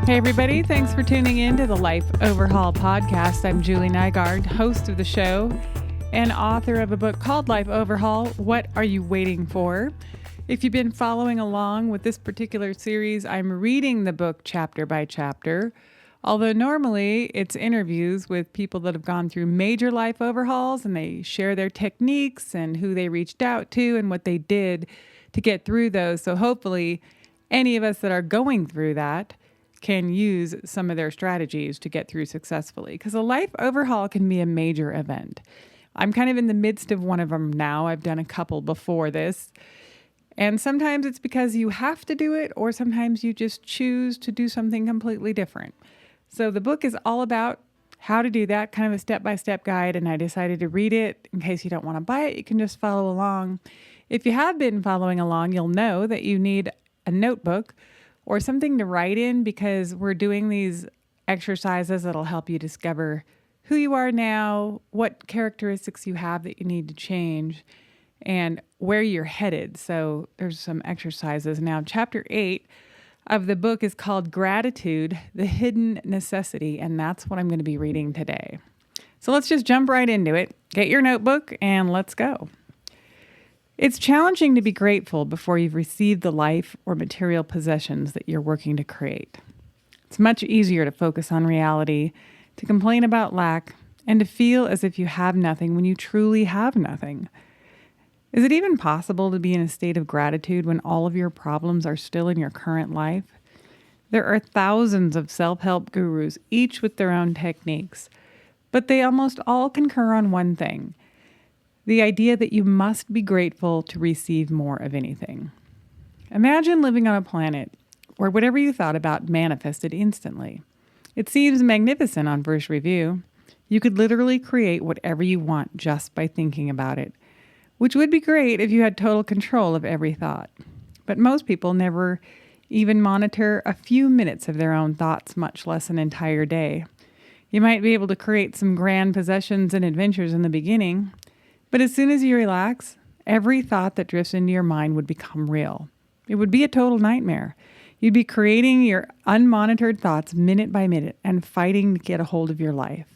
Hey, everybody. Thanks for tuning in to the Life Overhaul podcast. I'm Julie Nygaard, host of the show and author of a book called Life Overhaul, What Are You Waiting For? If you've been following along with this particular series, I'm reading the book chapter by chapter, although normally it's interviews with people that have gone through major life overhauls, and they share their techniques and who they reached out to and what they did to get through those. So hopefully any of us that are going through that can use some of their strategies to get through successfully, because a life overhaul can be a major event. I'm kind of in the midst of one of them now. I've done a couple before this. And sometimes it's because you have to do it, or sometimes you just choose to do something completely different. So the book is all about how to do that, kind of a step-by-step guide, and I decided to read it. In case you don't want to buy it, you can just follow along. If you have been following along, you'll know that you need a notebook or something to write in, because we're doing these exercises that'll help you discover who you are now, what characteristics you have that you need to change, and where you're headed. So there's some exercises. Now, chapter 8 of the book is called Gratitude, the Hidden Necessity, and that's what I'm going to be reading today. So let's just jump right into it. Get your notebook and let's go. It's challenging to be grateful before you've received the life or material possessions that you're working to create. It's much easier to focus on reality, to complain about lack, and to feel as if you have nothing when you truly have nothing. Is it even possible to be in a state of gratitude when all of your problems are still in your current life? There are thousands of self-help gurus, each with their own techniques, but they almost all concur on one thing: the idea that you must be grateful to receive more of anything. Imagine living on a planet where whatever you thought about manifested instantly. It seems magnificent on first review. You could literally create whatever you want just by thinking about it, which would be great if you had total control of every thought. But most people never even monitor a few minutes of their own thoughts, much less an entire day. You might be able to create some grand possessions and adventures in the beginning, but as soon as you relax, every thought that drifts into your mind would become real. It would be a total nightmare. You'd be creating your unmonitored thoughts minute by minute and fighting to get a hold of your life.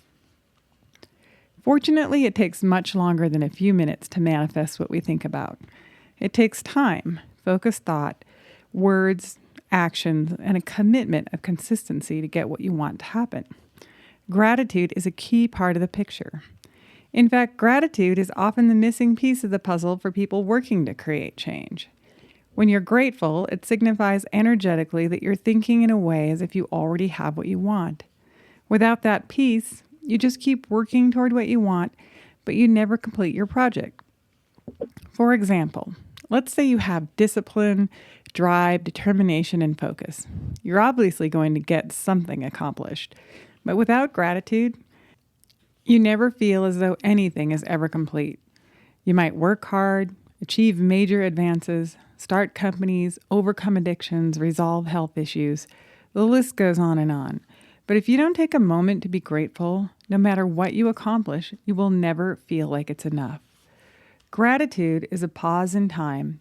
Fortunately, it takes much longer than a few minutes to manifest what we think about. It takes time, focused thought, words, actions, and a commitment of consistency to get what you want to happen. Gratitude is a key part of the picture. In fact, gratitude is often the missing piece of the puzzle for people working to create change. When you're grateful, it signifies energetically that you're thinking in a way as if you already have what you want. Without that piece, you just keep working toward what you want, but you never complete your project. For example, let's say you have discipline, drive, determination, and focus. You're obviously going to get something accomplished, but without gratitude, you never feel as though anything is ever complete. You might work hard, achieve major advances, start companies, overcome addictions, resolve health issues. The list goes on and on. But if you don't take a moment to be grateful, no matter what you accomplish, you will never feel like it's enough. Gratitude is a pause in time,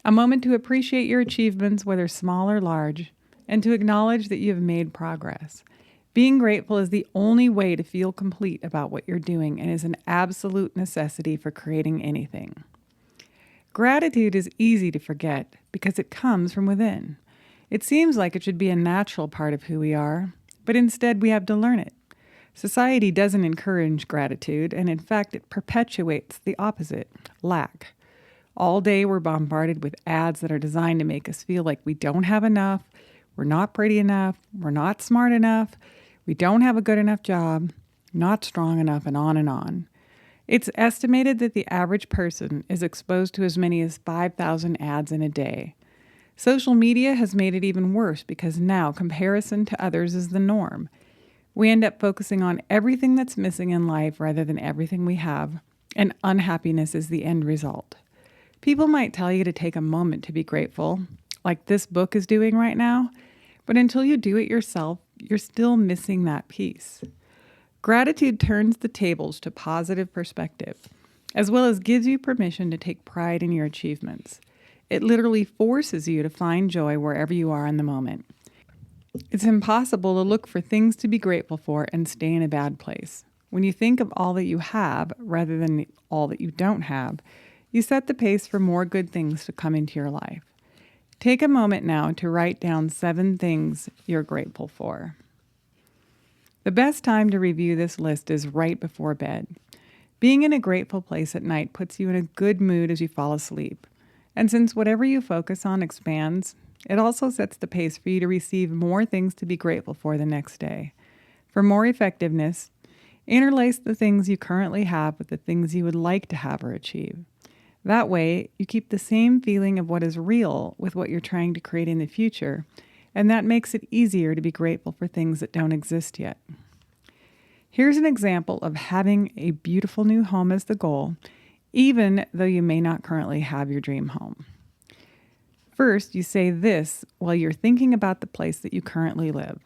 a moment to appreciate your achievements, whether small or large, and to acknowledge that you have made progress. Being grateful is the only way to feel complete about what you're doing and is an absolute necessity for creating anything. Gratitude is easy to forget because it comes from within. It seems like it should be a natural part of who we are, but instead we have to learn it. Society doesn't encourage gratitude, and in fact it perpetuates the opposite, lack. All day we're bombarded with ads that are designed to make us feel like we don't have enough, we're not pretty enough, we're not smart enough, we don't have a good enough job, not strong enough, and on and on. It's estimated that the average person is exposed to as many as 5,000 ads in a day. Social media has made it even worse because now comparison to others is the norm. We end up focusing on everything that's missing in life rather than everything we have, and unhappiness is the end result. People might tell you to take a moment to be grateful, like this book is doing right now, but until you do it yourself, you're still missing that piece. Gratitude turns the tables to positive perspective, as well as gives you permission to take pride in your achievements. It literally forces you to find joy wherever you are in the moment. It's impossible to look for things to be grateful for and stay in a bad place. When you think of all that you have rather than all that you don't have, you set the pace for more good things to come into your life. Take a moment now to write down 7 things you're grateful for. The best time to review this list is right before bed. Being in a grateful place at night puts you in a good mood as you fall asleep. And since whatever you focus on expands, it also sets the pace for you to receive more things to be grateful for the next day. For more effectiveness, interlace the things you currently have with the things you would like to have or achieve. That way, you keep the same feeling of what is real with what you're trying to create in the future, and that makes it easier to be grateful for things that don't exist yet. Here's an example of having a beautiful new home as the goal, even though you may not currently have your dream home. First, you say this while you're thinking about the place that you currently live.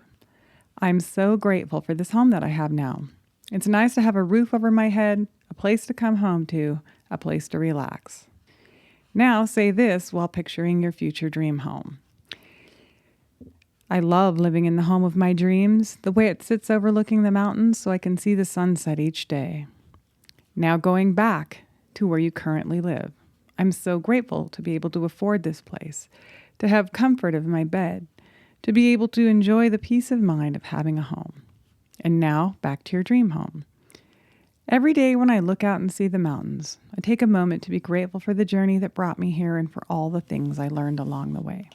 I'm so grateful for this home that I have now. It's nice to have a roof over my head, a place to come home to, a place to relax. Now say this while picturing your future dream home. I love living in the home of my dreams, the way it sits overlooking the mountains so I can see the sunset each day. Now going back to where you currently live. I'm so grateful to be able to afford this place, to have comfort of my bed, to be able to enjoy the peace of mind of having a home. And now back to your dream home. Every day when I look out and see the mountains, I take a moment to be grateful for the journey that brought me here and for all the things I learned along the way.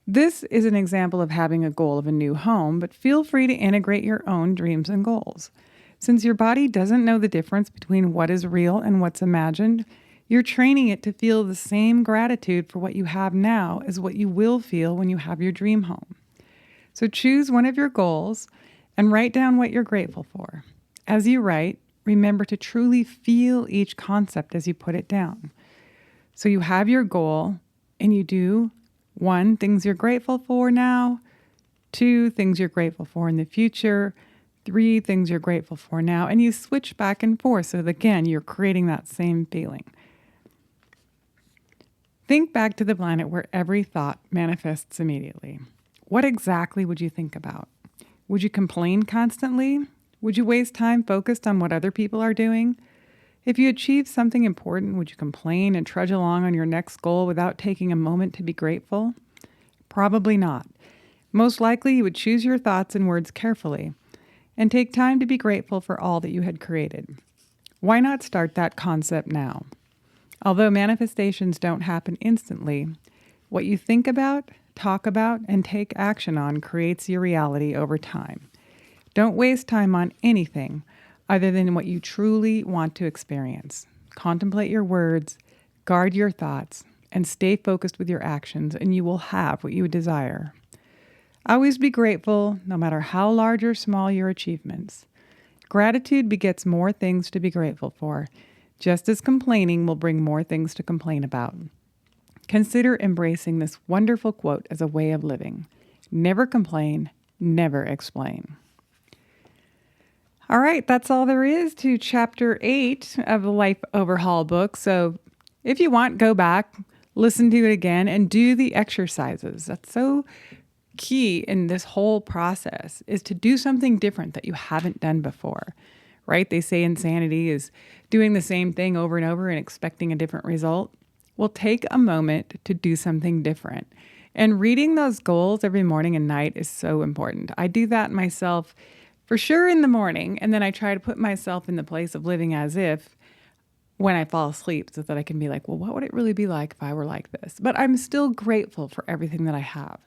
This is an example of having a goal of a new home, but feel free to integrate your own dreams and goals. Since your body doesn't know the difference between what is real and what's imagined, you're training it to feel the same gratitude for what you have now as what you will feel when you have your dream home. So choose one of your goals and write down what you're grateful for. As you write, remember to truly feel each concept as you put it down. So you have your goal and you do 1, things you're grateful for now, 2, things you're grateful for in the future, 3, things you're grateful for now, and you switch back and forth so that, again, you're creating that same feeling. Think back to the planet where every thought manifests immediately. What exactly would you think about? Would you complain constantly? Would you waste time focused on what other people are doing? If you achieve something important, would you complain and trudge along on your next goal without taking a moment to be grateful? Probably not. Most likely, you would choose your thoughts and words carefully and take time to be grateful for all that you had created. Why not start that concept now? Although manifestations don't happen instantly, what you think about, talk about, and take action on creates your reality over time. Don't waste time on anything other than what you truly want to experience. Contemplate your words, guard your thoughts, and stay focused with your actions, and you will have what you desire. Always be grateful, no matter how large or small your achievements. Gratitude begets more things to be grateful for, just as complaining will bring more things to complain about. Consider embracing this wonderful quote as a way of living. Never complain, never explain. All right, that's all there is to Chapter 8 of the Life Overhaul book. So if you want, go back, listen to it again, and do the exercises. That's so key in this whole process, is to do something different that you haven't done before, right? They say insanity is doing the same thing over and over and expecting a different result. Well, take a moment to do something different. And reading those goals every morning and night is so important. I do that myself for sure in the morning, and then I try to put myself in the place of living as if when I fall asleep so that I can be like, well, what would it really be like if I were like this? But I'm still grateful for everything that I have.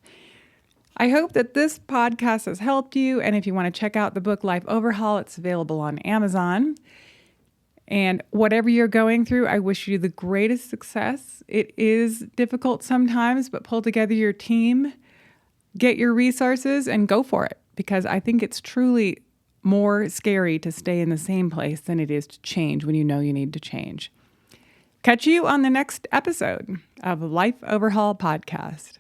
I hope that this podcast has helped you, and if you want to check out the book Life Overhaul, it's available on Amazon. And whatever you're going through, I wish you the greatest success. It is difficult sometimes, but pull together your team, get your resources, and go for it. Because I think it's truly more scary to stay in the same place than it is to change when you know you need to change. Catch you on the next episode of Life Overhaul Podcast.